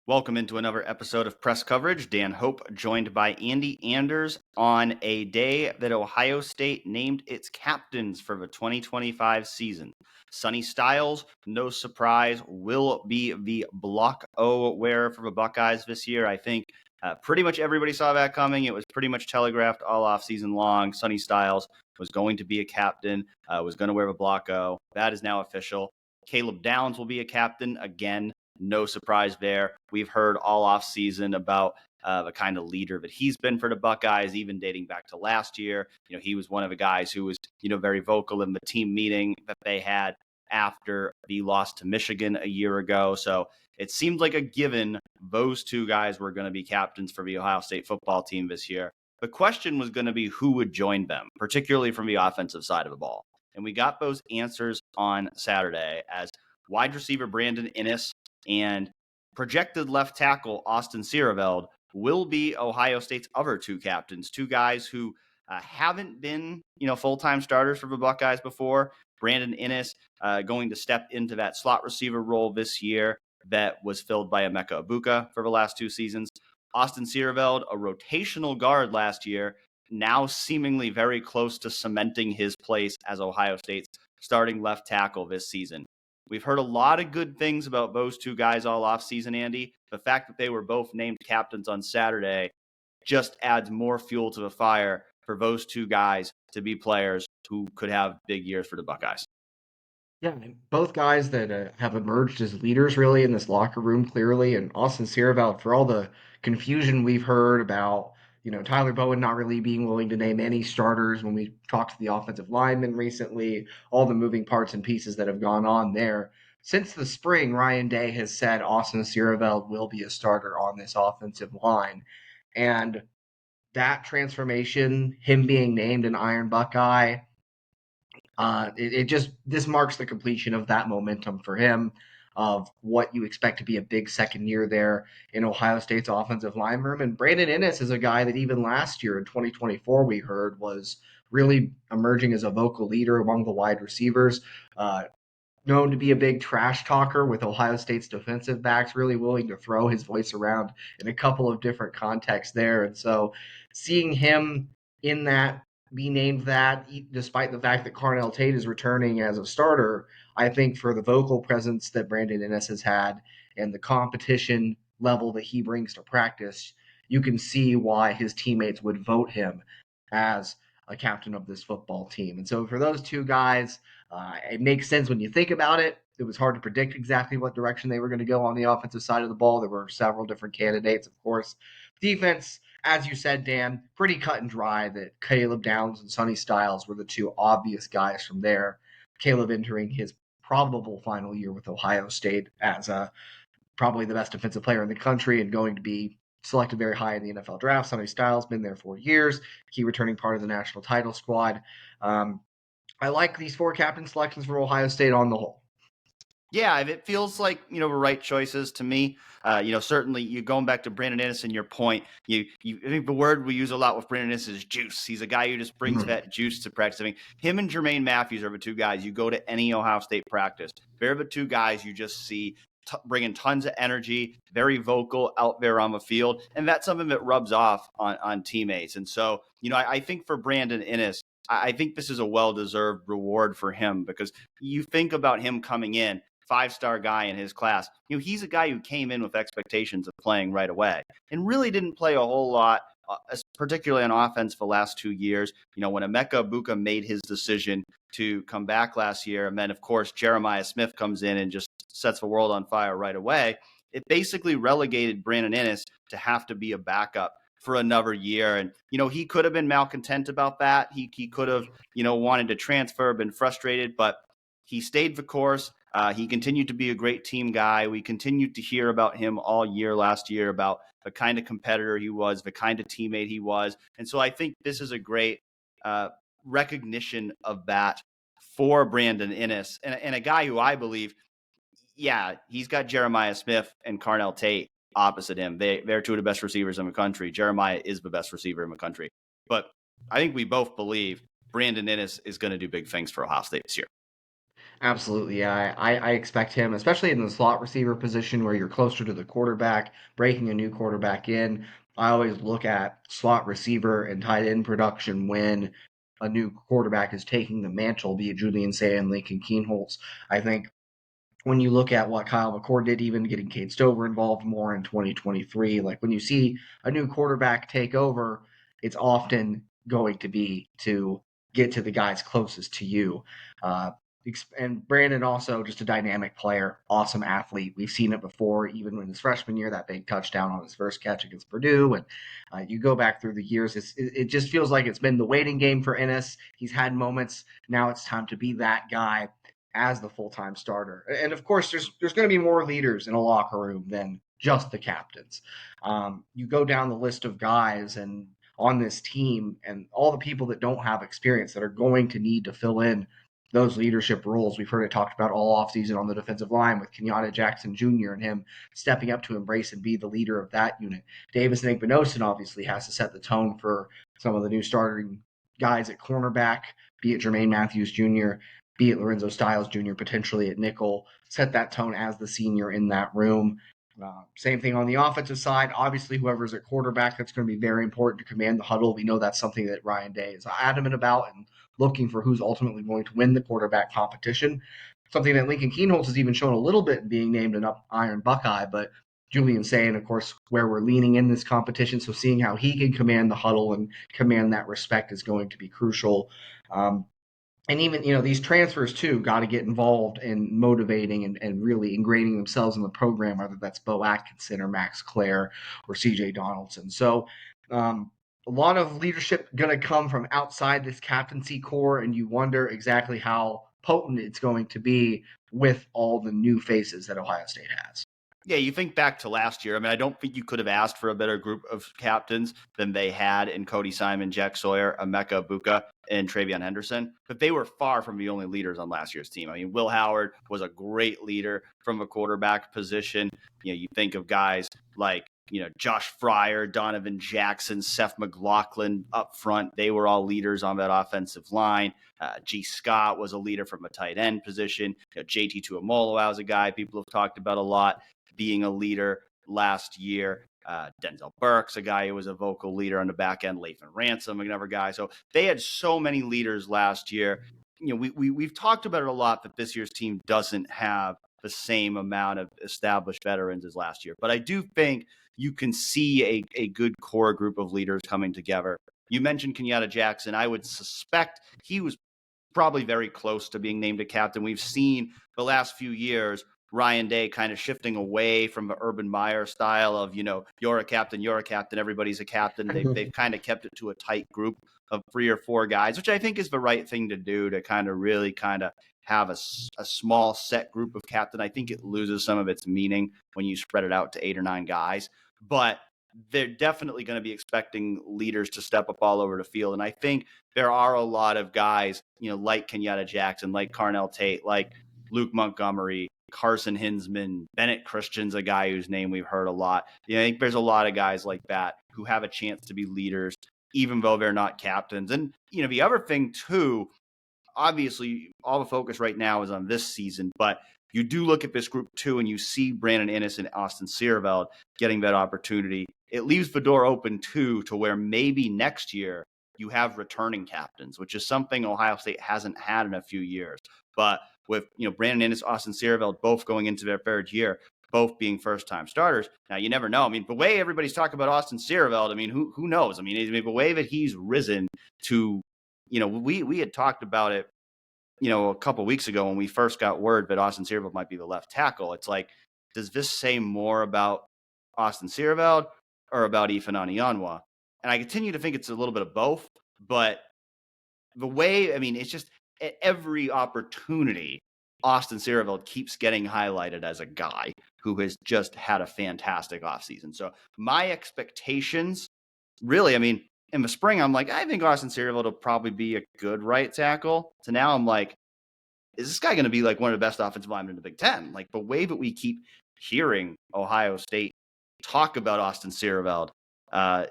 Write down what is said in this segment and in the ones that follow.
Welcome into another episode of Press Coverage. Dan Hope joined by Andy Anders on a day that Ohio State named its captains for the 2025 season. Sonny Styles, no surprise, will be the Block O wearer for the Buckeyes this year. I think pretty much everybody saw that coming. It was pretty much telegraphed all off season long. Sonny Styles was going to be a captain, was going to wear the Block O. That is now official. Caleb Downs will be a captain again. No surprise there. We've heard all off season about the kind of leader that he's been for the Buckeyes, even dating back to last year. He was one of the guys who was, very vocal in the team meeting that they had after the loss to Michigan a year ago. So it seemed like a given those two guys were going to be captains for the Ohio State football team this year. The question was going to be who would join them, particularly from the offensive side of the ball. And we got those answers on Saturday as wide receiver Brandon Inniss and projected left tackle Austin Siereveld will be Ohio State's other two captains, two guys who haven't been, full-time starters for the Buckeyes before. Brandon Inniss going to step into that slot receiver role this year that was filled by Emeka Egbuka for the last two seasons. Austin Siereveld, a rotational guard last year, now seemingly very close to cementing his place as Ohio State's starting left tackle this season. We've heard a lot of good things about those two guys all offseason, Andy. The fact that they were both named captains on Saturday just adds more fuel to the fire for those two guys to be players who could have big years for the Buckeyes. Yeah, both guys that have emerged as leaders really in this locker room clearly, and Austin Siereveld for all the confusion we've heard about, Tyler Bowen not really being willing to name any starters when we talked to the offensive linemen recently, all the moving parts and pieces that have gone on there. Since the spring, Ryan Day has said Austin Siereveld will be a starter on this offensive line. And that transformation, him being named an Iron Buckeye, this marks the completion of that momentum for him, of what you expect to be a big second year there in Ohio State's offensive line room. And Brandon Inniss is a guy that even last year in 2024 we heard was really emerging as a vocal leader among the wide receivers. Known to be a big trash talker with Ohio State's defensive backs, really willing to throw his voice around in a couple of different contexts there. And so seeing him in that be named that, despite the fact that Carnell Tate is returning as a starter, I think for the vocal presence that Brandon Inniss has had and the competition level that he brings to practice, you can see why his teammates would vote him as a captain of this football team. And so for those two guys, it makes sense when you think about it. It was hard to predict exactly what direction they were going to go on the offensive side of the ball. There were several different candidates, of course. Defense, as you said, Dan, pretty cut and dry that Caleb Downs and Sonny Styles were the two obvious guys from there. Caleb entering his probable final year with Ohio State as probably the best defensive player in the country and going to be selected very high in the NFL draft. Sonny Styles, been there 4 years, key returning part of the national title squad. I like these four captain selections for Ohio State on the whole. Yeah, it feels like, the right choices to me. Certainly you going back to Brandon Inniss and your point, I think the word we use a lot with Brandon Inniss is juice. He's a guy who just brings that juice to practice. I mean, him and Jermaine Matthews are the two guys. You go to any Ohio State practice, they're the two guys you just see bringing tons of energy, very vocal out there on the field. And that's something that rubs off on teammates. And so, I think for Brandon Inniss, I think this is a well-deserved reward for him because you think about him coming in, five-star guy in his class. He's a guy who came in with expectations of playing right away and really didn't play a whole lot, particularly on offense for the last 2 years. When Emeka Egbuka made his decision to come back last year, and then, of course, Jeremiah Smith comes in and just sets the world on fire right away, it basically relegated Brandon Inniss to have to be a backup for another year. And, he could have been malcontent about that. He could have, wanted to transfer, been frustrated, but he stayed the course. He continued to be a great team guy. We continued to hear about him all year last year, about the kind of competitor he was, the kind of teammate he was. And so I think this is a great recognition of that for Brandon Inniss and a guy who I believe, he's got Jeremiah Smith and Carnell Tate opposite him. They're two of the best receivers in the country. Jeremiah is the best receiver in the country. But I think we both believe Brandon Inniss is going to do big things for Ohio State this year. Absolutely. Yeah. I expect him, especially in the slot receiver position where you're closer to the quarterback, breaking a new quarterback in. I always look at slot receiver and tight end production when a new quarterback is taking the mantle, be it Julian Say and Lincoln Keenholz. I think when you look at what Kyle McCord did, even getting Cade Stover involved more in 2023, like when you see a new quarterback take over, it's often going to be to get to the guys closest to you. Uh, and Brandon also just a dynamic player, awesome athlete. We've seen it before, even in his freshman year, that big touchdown on his first catch against Purdue. And you go back through the years, it just feels like it's been the waiting game for Inniss. He's had moments. Now it's time to be that guy as the full-time starter. And of course, there's going to be more leaders in a locker room than just the captains. You go down the list of guys and on this team and all the people that don't have experience that are going to need to fill in those leadership roles. We've heard it talked about all offseason on the defensive line with Kenyatta Jackson Jr. and him stepping up to embrace and be the leader of that unit. Davis Igbinosun obviously has to set the tone for some of the new starting guys at cornerback, be it Jermaine Matthews Jr., be it Lorenzo Styles Jr. potentially at nickel, set that tone as the senior in that room. Same thing on the offensive side. Obviously, whoever's at quarterback, that's going to be very important to command the huddle. We know that's something that Ryan Day is adamant about and looking for who's ultimately going to win the quarterback competition. Something that Lincoln Keenholz has even shown a little bit in being named an Iron Buckeye, but Julian saying, of course, where we're leaning in this competition. So seeing how he can command the huddle and command that respect is going to be crucial. And even these transfers too got to get involved in motivating and really ingraining themselves in the program, whether that's Bo Atkinson or Max Clare or CJ Donaldson. So a lot of leadership going to come from outside this captaincy core, and you wonder exactly how potent it's going to be with all the new faces that Ohio State has. Yeah, you think back to last year. I mean, I don't think you could have asked for a better group of captains than they had in Cody Simon, Jack Sawyer, Emeka Buka, and Travion Henderson. But they were far from the only leaders on last year's team. I mean, Will Howard was a great leader from a quarterback position. You think of guys like, Josh Fryer, Donovan Jackson, Seth McLaughlin up front. They were all leaders on that offensive line. G. Scott was a leader from a tight end position. JT Tuimoloau was a guy people have talked about a lot, being a leader last year. Denzel Burke's a guy who was a vocal leader on the back end. Lathan Ransom, another guy. So they had so many leaders last year. We've talked about it a lot that this year's team doesn't have the same amount of established veterans as last year. But I do think you can see a good core group of leaders coming together. You mentioned Kenyatta Jackson. I would suspect he was probably very close to being named a captain. We've seen the last few years Ryan Day kind of shifting away from the Urban Meyer style of, you're a captain, everybody's a captain. They've kind of kept it to a tight group of 3 or 4 guys, which I think is the right thing to do, to kind of really kind of have a small set group of captain. I think it loses some of its meaning when you spread it out to 8 or 9 guys, but they're definitely going to be expecting leaders to step up all over the field. And I think there are a lot of guys, like Kenyatta Jackson, like Carnell Tate, like Luke Montgomery, Carson Hinsman, Bennett Christian's a guy whose name we've heard a lot. I think there's a lot of guys like that who have a chance to be leaders, even though they're not captains. And, the other thing too, obviously all the focus right now is on this season, but you do look at this group too, and you see Brandon Inniss and Austin Siereveld getting that opportunity. It leaves the door open too, to where maybe next year you have returning captains, which is something Ohio State hasn't had in a few years. But with Brandon Inniss, Austin Siereveld both going into their 3rd year, both being first-time starters. Now, you never know. I mean, the way everybody's talking about Austin Siereveld, I mean, who knows? I mean, the way that he's risen to, we had talked about it, a couple of weeks ago when we first got word that Austin Siereveld might be the left tackle. It's like, does this say more about Austin Siereveld or about Ifeanyi Onwa? And I continue to think it's a little bit of both, but the way, I mean, it's just at every opportunity, Austin Siereveld keeps getting highlighted as a guy who has just had a fantastic offseason. So my expectations, really, I mean, in the spring, I'm like, I think Austin Siereveld will probably be a good right tackle. So now I'm like, is this guy going to be like one of the best offensive linemen in the Big Ten? Like the way that we keep hearing Ohio State talk about Austin Siereveld,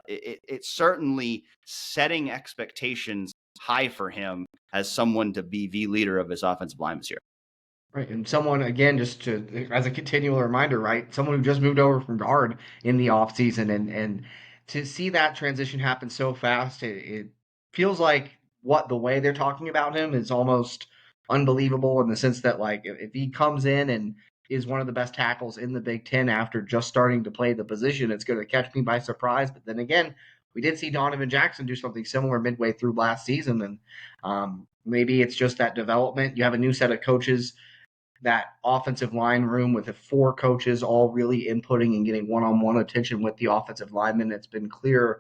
it's certainly setting expectations high for him as someone to be the leader of his offensive line this year. Right, and someone again, just to as a continual reminder, right? Someone who just moved over from guard in the offseason, and to see that transition happen so fast, it feels like what the way they're talking about him is almost unbelievable in the sense that like if he comes in and is one of the best tackles in the Big Ten after just starting to play the position, it's going to catch me by surprise. But then again, we did see Donovan Jackson do something similar midway through last season, and maybe it's just that development. You have a new set of coaches, that offensive line room with the four coaches all really inputting and getting one-on-one attention with the offensive linemen. It's been clear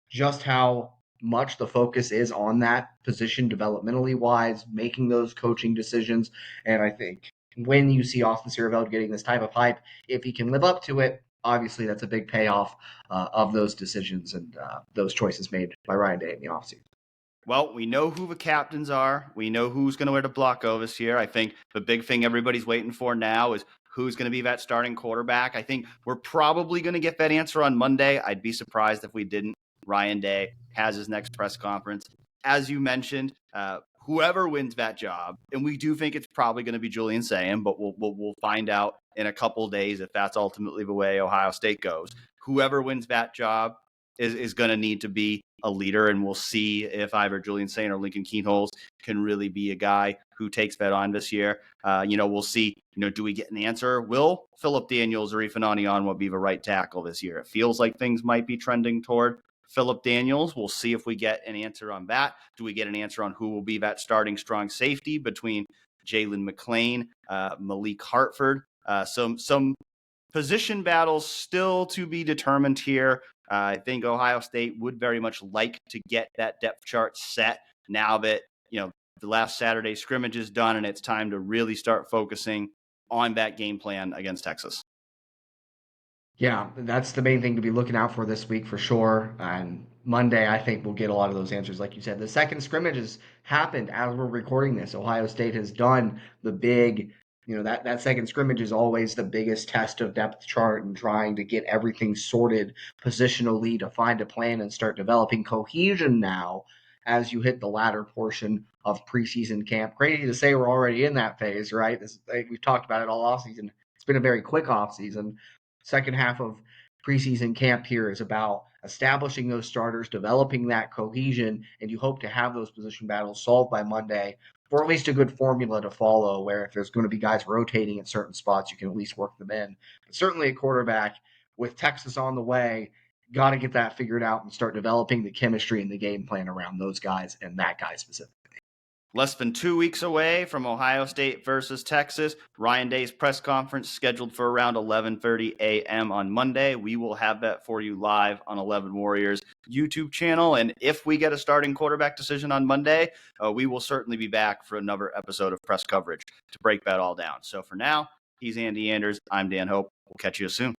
just how much the focus is on that position developmentally wise, making those coaching decisions. And I think when you see Austin Siereveld getting this type of hype, if he can live up to it, obviously that's a big payoff of those decisions and those choices made by Ryan Day in the offseason. Well, we know who the captains are. We know who's going to wear the Blanco this year. I think the big thing everybody's waiting for now is who's going to be that starting quarterback. I think we're probably going to get that answer on Monday. I'd be surprised if we didn't. Ryan Day has his next press conference. As you mentioned, whoever wins that job, and we do think it's probably going to be Julian Sayem, but we'll find out in a couple of days if that's ultimately the way Ohio State goes. Whoever wins that job is going to need to be a leader, and we'll see if either Julian Sayem or Lincoln Kienholz can really be a guy who takes that on this year. We'll see. Do we get an answer? Will Philip Daniels or Ifeanyi Onwenu be the right tackle this year? It feels like things might be trending toward Philip Daniels. We'll see if we get an answer on that. Do we get an answer on who will be that starting strong safety between Jalen McLean, Malik Hartford? Some position battles still to be determined here. I think Ohio State would very much like to get that depth chart set now that, the last Saturday scrimmage is done and it's time to really start focusing on that game plan against Texas. Yeah, that's the main thing to be looking out for this week for sure. And Monday, I think we'll get a lot of those answers. Like you said, the second scrimmage has happened as we're recording this. Ohio State has done the big, that second scrimmage is always the biggest test of depth chart and trying to get everything sorted positionally to find a plan and start developing cohesion now as you hit the latter portion of preseason camp. Crazy to say we're already in that phase, right? We've talked about it all offseason. It's been a very quick offseason. Second half of preseason camp here is about establishing those starters, developing that cohesion, and you hope to have those position battles solved by Monday, or at least a good formula to follow where if there's going to be guys rotating in certain spots, you can at least work them in. But certainly a quarterback with Texas on the way, got to get that figured out and start developing the chemistry and the game plan around those guys and that guy specifically. Less than 2 weeks away from Ohio State versus Texas. Ryan Day's press conference scheduled for around 11:30 a.m. on Monday. We will have that for you live on 11 Warriors YouTube channel. And if we get a starting quarterback decision on Monday, we will certainly be back for another episode of press coverage to break that all down. So for now, he's Andy Anders. I'm Dan Hope. We'll catch you soon.